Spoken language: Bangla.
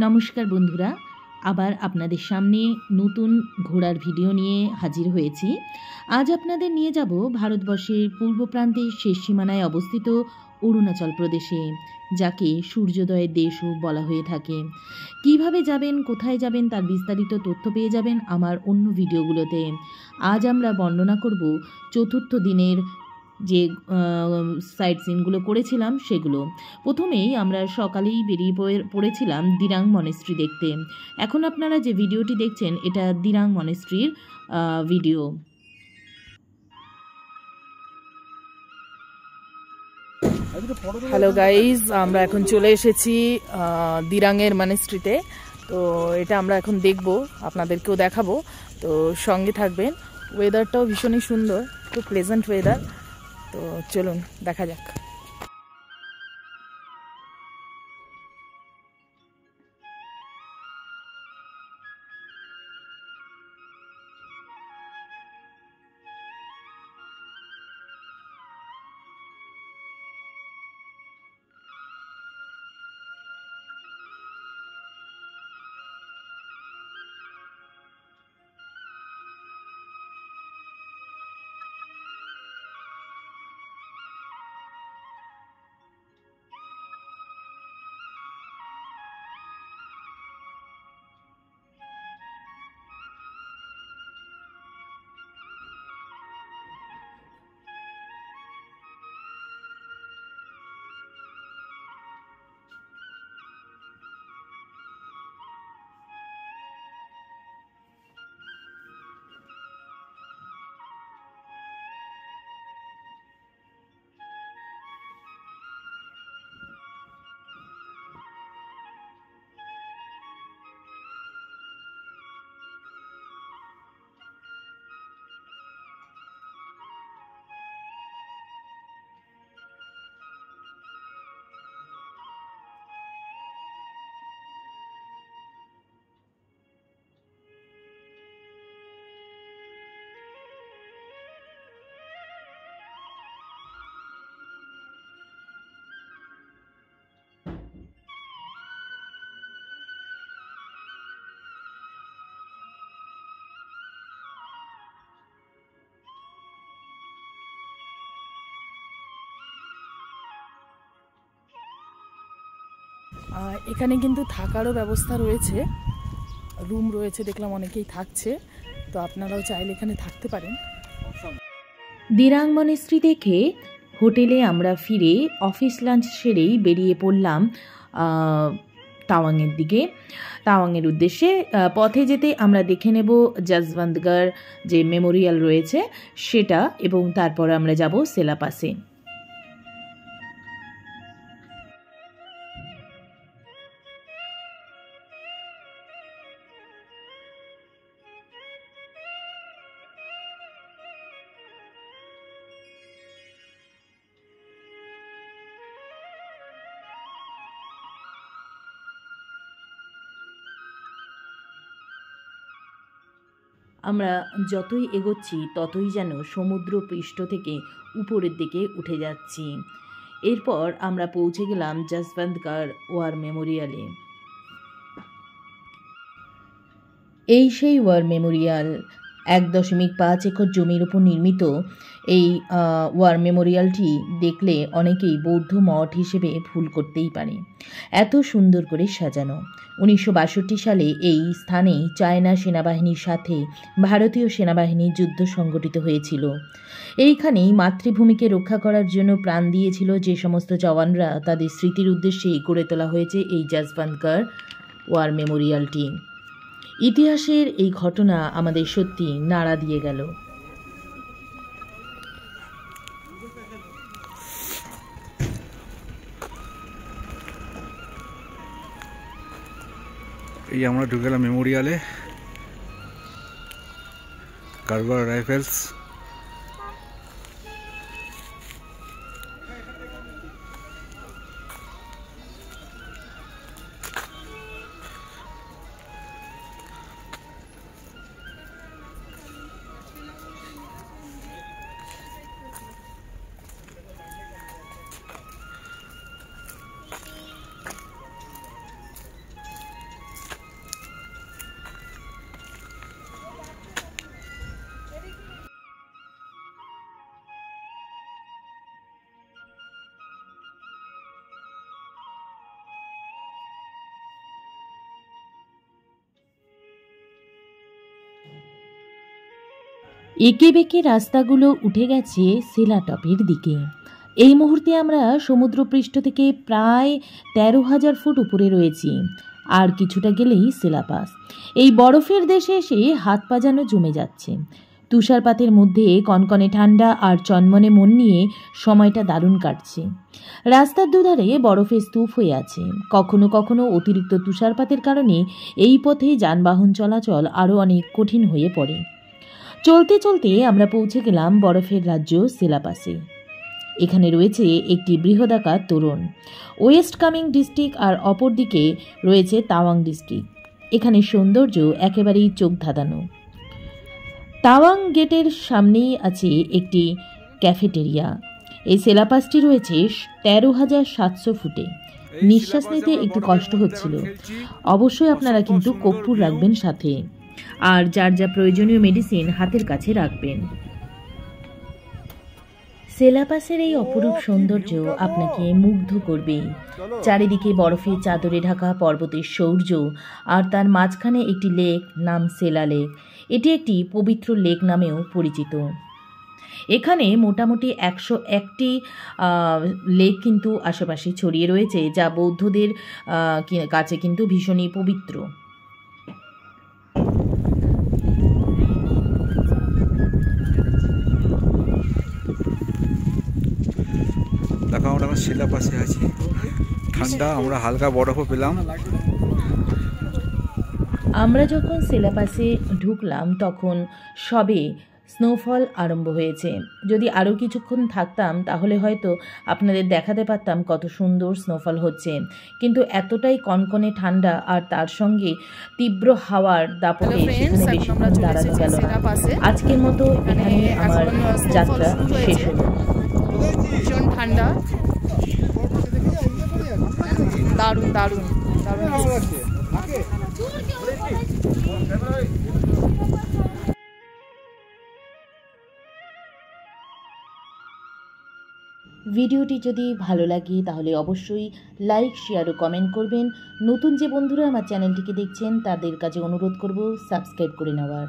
নমস্কার বন্ধুরা, আবার আপনাদের সামনে নতুন ঘোরার ভিডিও নিয়ে হাজির হয়েছি। আজ আপনাদের নিয়ে যাব ভারতবর্ষের পূর্ব প্রান্তের শেষ সীমানায় অবস্থিত অরুণাচল প্রদেশে, যাকে সূর্যোদয়ের দেশও বলা হয়ে থাকে। কিভাবে যাবেন, কোথায় যাবেন তার বিস্তারিত তথ্য পেয়ে যাবেন আমার অন্য ভিডিওগুলোতে। আজ আমরা বর্ণনা করব চতুর্থ দিনের যে সাইট সিনগুলো করেছিলাম সেগুলো। প্রথমেই আমরা সকালেই বেরিয়ে পড়েছিলাম দিরাং মনেস্ট্রি দেখতে। এখন আপনারা যে ভিডিওটি দেখছেন এটা দিরাং মনেস্ট্রির ভিডিও। হ্যালো গাইজ, আমরা এখন চলে এসেছি দিরাংয়ের মনেস্ট্রিতে। তো এটা আমরা এখন দেখব, আপনাদেরকেও দেখাবো, তো সঙ্গে থাকবেন। ওয়েদারটাও ভীষণই সুন্দর, খুব প্লেজেন্ট ওয়েদার। তো চলুন দেখা যাক। এখানে কিন্তু থাকারও ব্যবস্থা রয়েছে, রুম রয়েছে, দেখলাম অনেকেই থাকছে। তো আপনারাও চাইলে এখানে থাকতে পারেন। দিরাং মনেস্ট্রি দেখে হোটেলে আমরা ফিরে অফিস লাঞ্চ সেরেই বেরিয়ে পড়লাম তাওয়াংয়ের দিকে, তাওয়াংয়ের উদ্দেশ্যে। পথে যেতে আমরা দেখে নেব যশবন্তগড় যে মেমোরিয়াল রয়েছে সেটা, এবং তারপর আমরা যাব সেলা পাসে। আমরা যতই এগোচ্ছি ততই যেন সমুদ্র পৃষ্ঠ থেকে উপরের দিকে উঠে যাচ্ছি। এরপর আমরা পৌঁছে গেলাম যশবন্তগড় ওয়ার মেমোরিয়ালে। এই সেই ওয়ার মেমোরিয়াল, 1.5 একর জমির উপর নির্মিত। এই ওয়ার মেমোরিয়ালটি দেখলে অনেকেই বৌদ্ধ মঠ হিসেবে ভুল করতেই পারে, এত সুন্দর করে সাজানো। 1962 সালে এই স্থানেই চায়না সেনাবাহিনীর সাথে ভারতীয় সেনাবাহিনীর যুদ্ধ সংগঠিত হয়েছিল। এইখানেই মাতৃভূমিকে রক্ষা করার জন্য প্রাণ দিয়েছিল যে সমস্ত জওয়ানরা, তাদের স্মৃতির উদ্দেশ্যে গড়ে তোলা হয়েছে এই যশবন্তগড় ওয়ার মেমোরিয়ালটি। ইতিহাসের এই ঘটনা আমাদের সত্যি নাড়া দিয়ে গেল। এই আমরা ঢুকে গেলাম মেমোরিয়ালে, কারবার রাইফেলস। এঁকে বেঁকে রাস্তাগুলো উঠে গেছে সেলাটপের দিকে। এই মুহূর্তে আমরা সমুদ্রপৃষ্ঠ থেকে প্রায় 13,000 ফুট উপরে রয়েছি। আর কিছুটা গেলেই সেলাপাস। এই বরফের দেশে এসে হাত পা যেন জমে যাচ্ছে। তুষারপাতের মধ্যে কনকনে ঠান্ডা আর চনমনে মন নিয়ে সময়টা দারুণ কাটছে। রাস্তার দুধারে বরফে স্তূপ হয়ে আছে। কখনো কখনো অতিরিক্ত তুষারপাতের কারণে এই পথে যানবাহন চলাচল আরও অনেক কঠিন হয়ে পড়ে। চলতে চলতে আমরা পৌঁছে গেলাম বরফের রাজ্য সেলাপাসে। এখানে রয়েছে একটি বৃহদাকার তোরণ। ওয়েস্ট কামেং ডিস্ট্রিক্ট আর অপরদিকে রয়েছে তাওয়াং ডিস্ট্রিক্ট। এখানে সৌন্দর্য একেবারেই চোখ ধাঁধানো। তাওয়াং গেটের সামনেই আছে একটি ক্যাফেটেরিয়া। এই সেলাপাসটি রয়েছে 13,700 ফুটে। নিঃশ্বাস নিতে একটু কষ্ট হচ্ছিল। অবশ্যই আপনারা কিন্তু কর্পূর রাখবেন সাথে, আর যার যা প্রয়োজনীয় মেডিসিন হাতের কাছে রাখবেন। সেলাপাসের এই অপরূপ সৌন্দর্য আপনাকে মুগ্ধ করবে। চারিদিকে বরফের চাদরে ঢাকা পর্বতের সৌর্য, আর তার মাঝখানে একটি লেক, নাম সেলা লেক। এটি একটি পবিত্র লেক নামেও পরিচিত। এখানে মোটামুটি 101টি লেক কিন্তু আশেপাশে ছড়িয়ে রয়েছে, যা বৌদ্ধদের কাছে কিন্তু ভীষণই পবিত্র। দেখো আমরা এখন সেলাপাসে আছি। ঠান্ডা, আমরা হালকা বরফও পেলাম। আমরা যখন সেলাপাসে ঢুকলাম তখন সবে স্নোফল আরম্ভ হয়েছে। যদি আরও কিছুক্ষণ থাকতাম তাহলে হয়তো আপনাদের দেখাতে পারতাম কত সুন্দর স্নোফল হচ্ছে, কিন্তু এতটাই কনকনে ঠান্ডা আর তার সঙ্গে তীব্র হাওয়ার দাপটে সেখানে বেশিক্ষণ দাঁড়ানো গেল না। আজকের মতো এখানে আমার যাত্রা শেষ হলো। ভীষণ ঠান্ডা, দারুণ দারুণ দারুণ। ভিডিওটি যদি ভালো লাগে তাহলে অবশ্যই লাইক, শেয়ার ও কমেন্ট করবেন। নতুন যে বন্ধুরা আমার চ্যানেলটিকে দেখছেন তাদের কাছে অনুরোধ করব সাবস্ক্রাইব করে নেওয়ার।